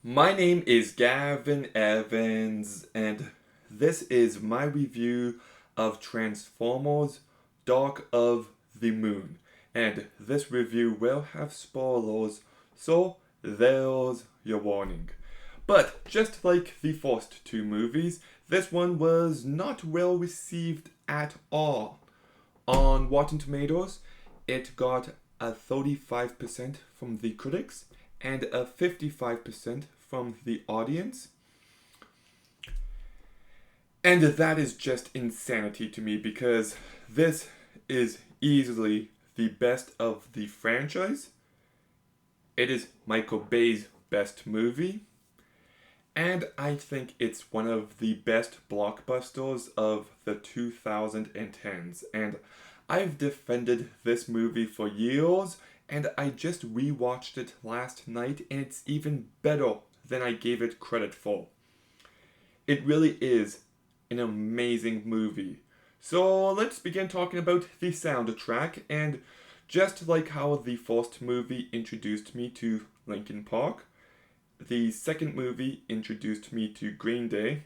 My name is Gavin Evans, and this is my review of Transformers Dark of the Moon. And this review will have spoilers, so there's your warning. But just like the first two movies, this one was not well received at all. On Rotten Tomatoes, it got a 35% from the critics and a 55% from the audience. And that is just insanity to me because this is easily the best of the franchise. It is Michael Bay's best movie. And I think it's one of the best blockbusters of the 2010s. And I've defended this movie for years, and I just rewatched it last night, and it's even better than I gave it credit for. It really is an amazing movie. So let's begin talking about the soundtrack, and just like how the first movie introduced me to Linkin Park, the second movie introduced me to Green Day.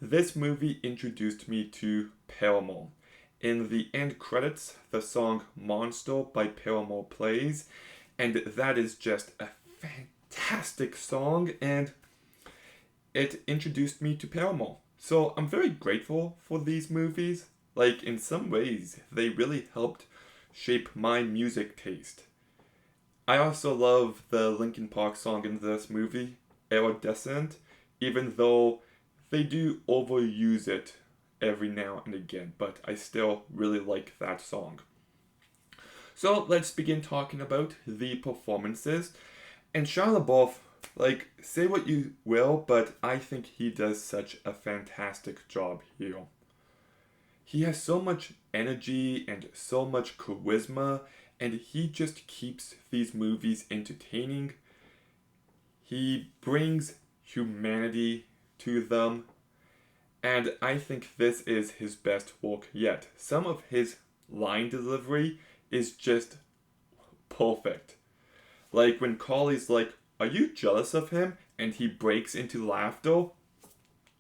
This movie introduced me to Paramore. In the end credits, the song Monster by Paramore plays, and that is just a fantastic song, and it introduced me to Paramore. So I'm very grateful for these movies. Like, in some ways, they really helped shape my music taste. I also love the Linkin Park song in this movie, Iridescent, even though they do overuse it every now and again, but I still really like that song. So let's begin talking about the performances. And Shia LaBeouf, say what you will, but I think he does such a fantastic job here. He has so much energy and so much charisma, and he just keeps these movies entertaining. He brings humanity to them, and I think this is his best work yet. Some of his line delivery is just perfect. Like when Collie's like, "Are you jealous of him?" and he breaks into laughter.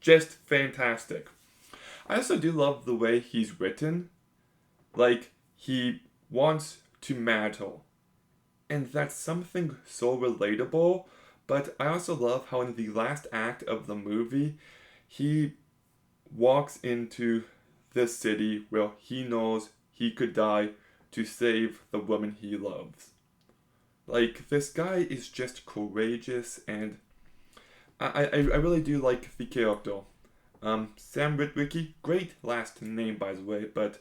Just fantastic. I also do love the way he's written. Like, he wants to matter. And that's something so relatable. But I also love how in the last act of the movie, he walks into this city where he knows he could die to save the woman he loves. Like, this guy is just courageous, and I really do like the character. Sam Witwicky, great last name by the way, but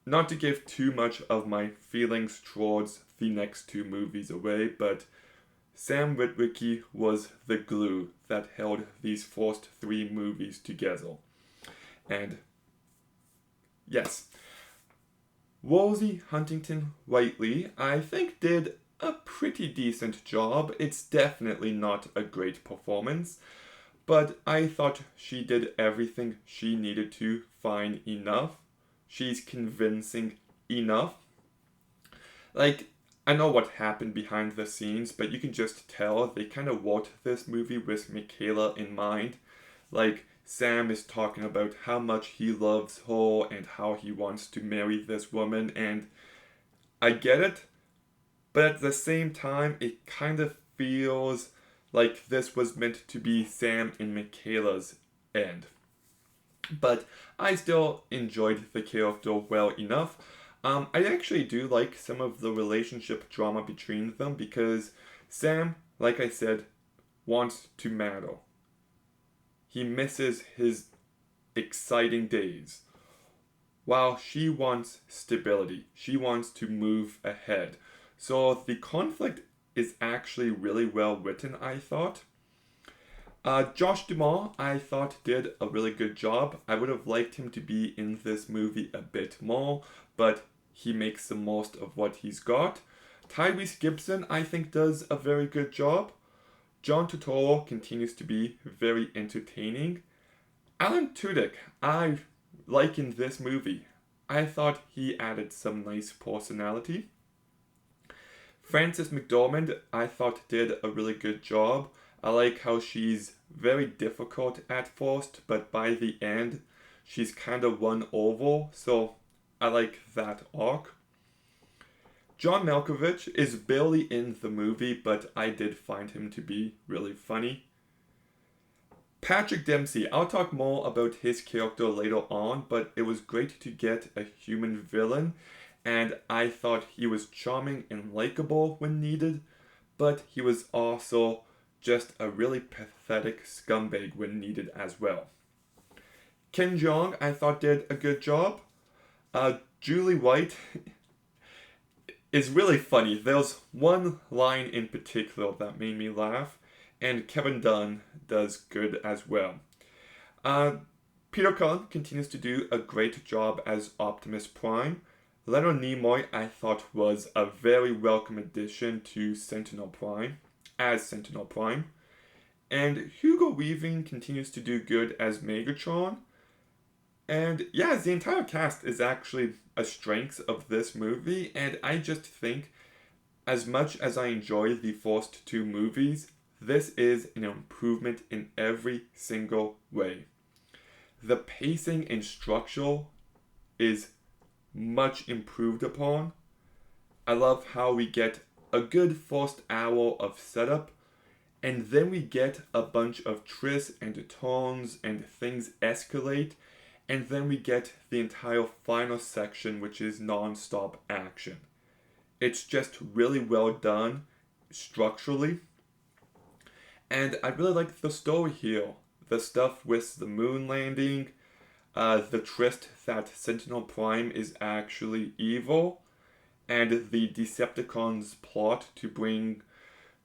not to give too much of my feelings towards the next two movies away, but Sam Witwicky was the glue that held these first three movies together. And yes, Rosie Huntington-Whiteley, I think, did a pretty decent job. It's definitely not a great performance, but I thought she did everything she needed to fine enough. She's convincing enough. Like, I know what happened behind the scenes, but you can just tell they kind of wrote this movie with Michaela in mind. Like, Sam is talking about how much he loves her and how he wants to marry this woman, and I get it, but at the same time, it kind of feels like this was meant to be Sam and Michaela's end. But I still enjoyed the character well enough. I actually do like some of the relationship drama between them because Sam, like I said, wants to matter. He misses his exciting days. While she wants stability, she wants to move ahead. So the conflict is actually really well written, I thought. Josh Dumas, I thought, did a really good job. I would have liked him to be in this movie a bit more, but he makes the most of what he's got. Tyrese Gibson, I think, does a very good job. John Turturro continues to be very entertaining. Alan Tudyk, I like in this movie. I thought he added some nice personality. Frances McDormand, I thought, did a really good job. I like how she's very difficult at first, but by the end, she's kind of won over, so I like that arc. John Malkovich is barely in the movie, but I did find him to be really funny. Patrick Dempsey, I'll talk more about his character later on, but it was great to get a human villain, and I thought he was charming and likable when needed, but he was also just a really pathetic scumbag when needed as well. Ken Jeong, I thought, did a good job. Julie White is really funny. There's one line in particular that made me laugh, and Kevin Dunn does good as well. Uh, Peter Cullen continues to do a great job as Optimus Prime. Leonard Nimoy, I thought, was a very welcome addition to Sentinel Prime, as Sentinel Prime. And Hugo Weaving continues to do good as Megatron. And yeah, the entire cast is actually a strength of this movie, and I just think, as much as I enjoy the first two movies, this is an improvement in every single way. The pacing and structure is much improved upon. I love how we get a good first hour of setup, and then we get a bunch of twists and turns and things escalate, and then we get the entire final section, which is non-stop action. It's just really well done structurally, and I really like the story here. The stuff with the moon landing, the twist that Sentinel Prime is actually evil, and the Decepticons' plot to bring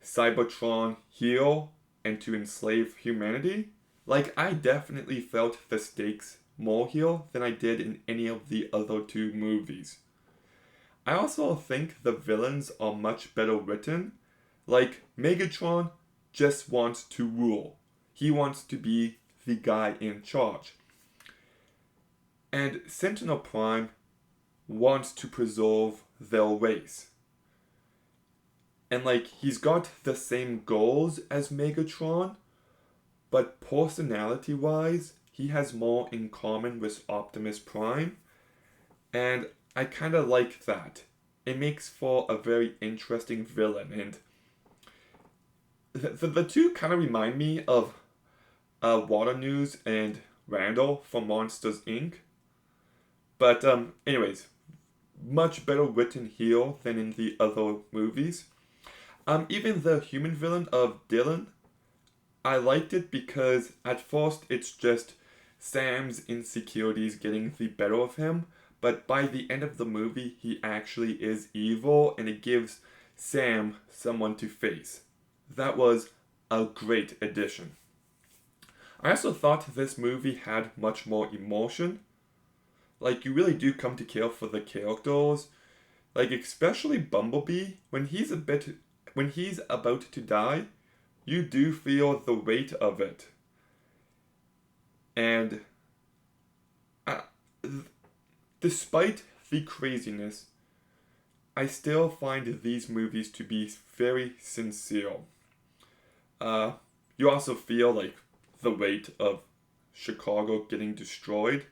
Cybertron here and to enslave humanity. Like, I definitely felt the stakes more here than I did in any of the other two movies. I also think the villains are much better written. Like, Megatron just wants to rule. He wants to be the guy in charge. And Sentinel Prime wants to preserve their race. And like, he's got the same goals as Megatron, but personality-wise, he has more in common with Optimus Prime, and I kind of like that. It makes for a very interesting villain, and the two kind of remind me of Water News and Randall from Monsters, Inc. But anyways, much better written here than in the other movies. Even the human villain of Dylan, I liked it because at first it's just Sam's insecurities getting the better of him, but by the end of the movie he actually is evil, and it gives Sam someone to face. That was a great addition. I also thought this movie had much more emotion. Like, you really do come to care for the characters. Like, especially Bumblebee, when he's about to die, you do feel the weight of it. And despite the craziness, I still find these movies to be very sincere. You also feel like the weight of Chicago getting destroyed.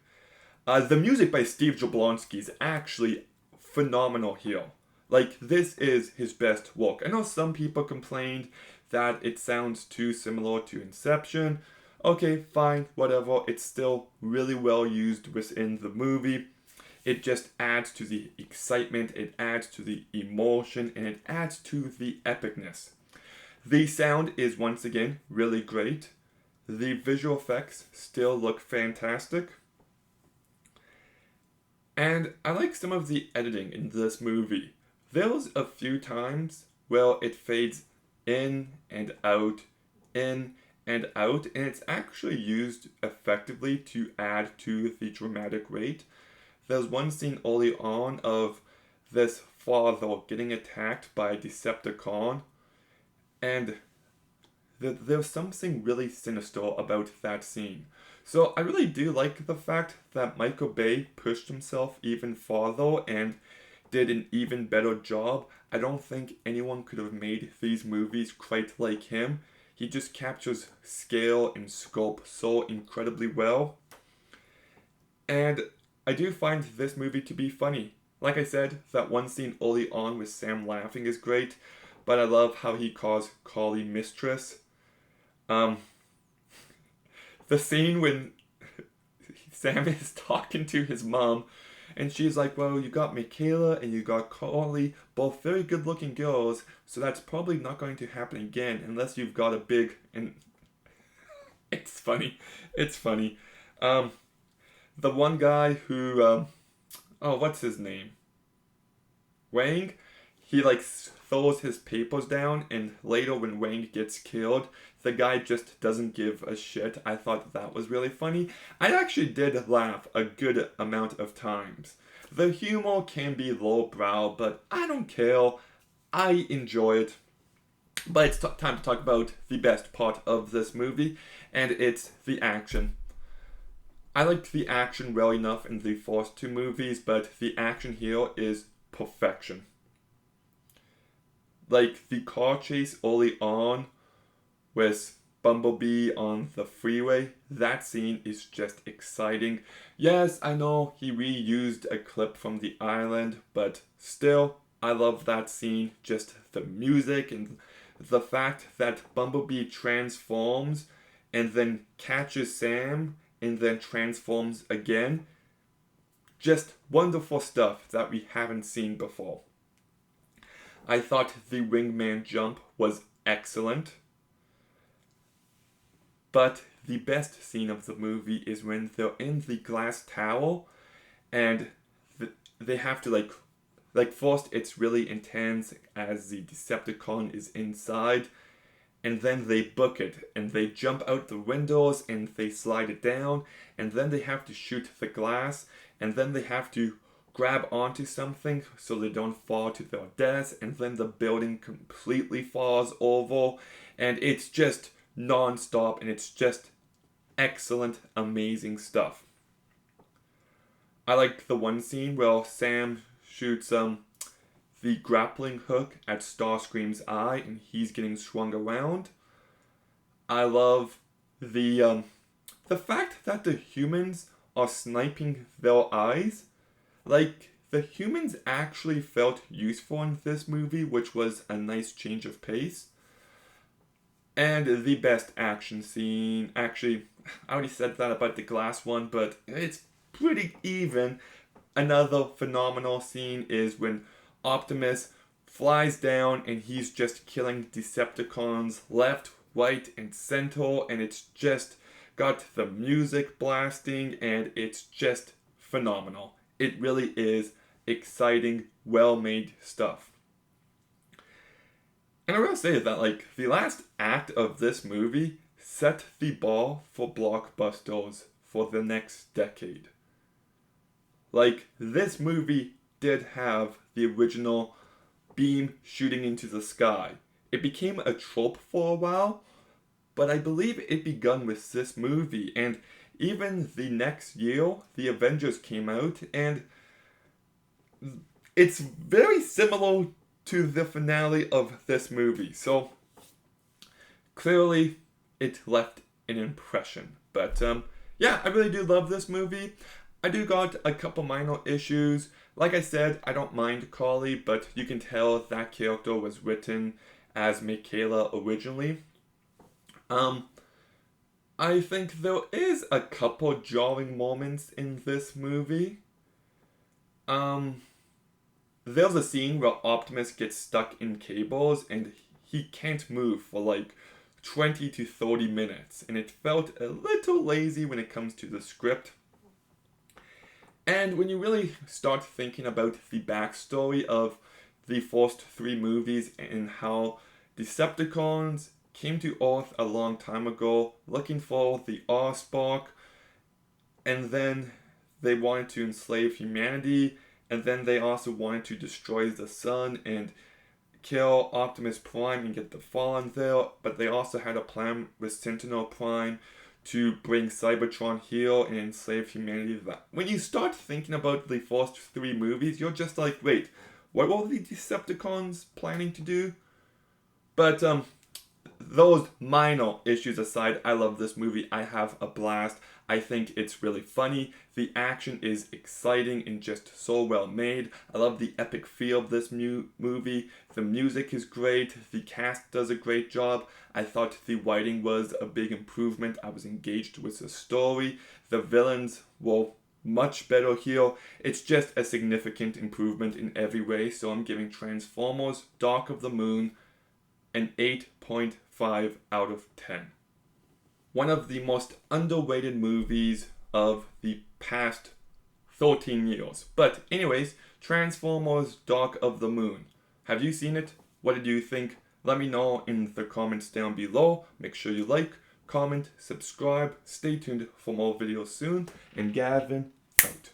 The music by Steve Jablonsky is actually phenomenal here. Like, this is his best work. I know some people complained that it sounds too similar to Inception. Okay, fine, whatever. It's still really well used within the movie. It just adds to the excitement, it adds to the emotion, and it adds to the epicness. The sound is once again really great. The visual effects still look fantastic. And I like some of the editing in this movie. There's a few times where it fades in and out, and it's actually used effectively to add to the dramatic weight. There's one scene early on of this father getting attacked by a Decepticon, and there's something really sinister about that scene. So I really do like the fact that Michael Bay pushed himself even farther and did an even better job. I don't think anyone could have made these movies quite like him. He just captures scale and scope so incredibly well. And I do find this movie to be funny. Like I said, that one scene early on with Sam laughing is great, but I love how he calls Carly mistress. Um, the scene when Sam is talking to his mom, and she's like, well, you got Michaela and you got Carly, both very good looking girls, so that's probably not going to happen again unless you've got a big, and it's funny. It's funny. The one guy who, oh, what's his name? Wang? He like throws his papers down, and later when Wang gets killed, the guy just doesn't give a shit. I thought that was really funny. I actually did laugh a good amount of times. The humor can be lowbrow, but I don't care. I enjoy it. But it's time to talk about the best part of this movie, and it's the action. I liked the action well enough in the first two movies, but the action here is perfection. Like the car chase early on with Bumblebee on the freeway, that scene is just exciting. Yes, I know he reused a clip from The Island, but still, I love that scene. Just the music and the fact that Bumblebee transforms and then catches Sam and then transforms again. Just wonderful stuff that we haven't seen before. I thought the wingman jump was excellent. But the best scene of the movie is when they're in the glass tower and they have to like first it's really intense as the Decepticon is inside, and then they book it and they jump out the windows and they slide it down, and then they have to shoot the glass, and then they have to grab onto something so they don't fall to their deaths, and then the building completely falls over, and it's just non-stop, and it's just excellent, amazing stuff. I like the one scene where Sam shoots the grappling hook at Starscream's eye and he's getting swung around. I love the fact that the humans are sniping their eyes. Like, the humans actually felt useful in this movie, which was a nice change of pace. And the best action scene, actually, I already said that about the glass one, but it's pretty even. Another phenomenal scene is when Optimus flies down and he's just killing Decepticons left, right, and center, and it's just got the music blasting, and it's just phenomenal. It really is exciting, well-made stuff. And I will say that, like, the last act of this movie set the bar for blockbusters for the next decade. Like, this movie did have the original beam shooting into the sky. It became a trope for a while, but I believe it begun with this movie, and even the next year, the Avengers came out, and it's very similar to the finale of this movie. So clearly it left an impression. But yeah, I really do love this movie. I do got a couple minor issues. Like I said, I don't mind Carly, but you can tell that character was written as Michaela originally. I think there is a couple jarring moments in this movie. There's a scene where Optimus gets stuck in cables and he can't move for like 20 to 30 minutes, and it felt a little lazy when it comes to the script. And when you really start thinking about the backstory of the first three movies and how Decepticons came to Earth a long time ago looking for the R-Spark, and then they wanted to enslave humanity, and then they also wanted to destroy the sun and kill Optimus Prime and get the Fallen there, but they also had a plan with Sentinel Prime to bring Cybertron here and enslave humanity. When you start thinking about the first three movies, you're just like, wait, what were the Decepticons planning to do? But those minor issues aside, I love this movie. I have a blast. I think it's really funny. The action is exciting and just so well made. I love the epic feel of this movie. The music is great. The cast does a great job. I thought the writing was a big improvement. I was engaged with the story. The villains were much better here. It's just a significant improvement in every way. So I'm giving Transformers Dark of the Moon an 8.5 out of 10. One of the most underrated movies of the past 13 years. But anyways, Transformers Dark of the Moon. Have you seen it? What did you think? Let me know in the comments down below. Make sure you like, comment, subscribe. Stay tuned for more videos soon. And Gavin, out.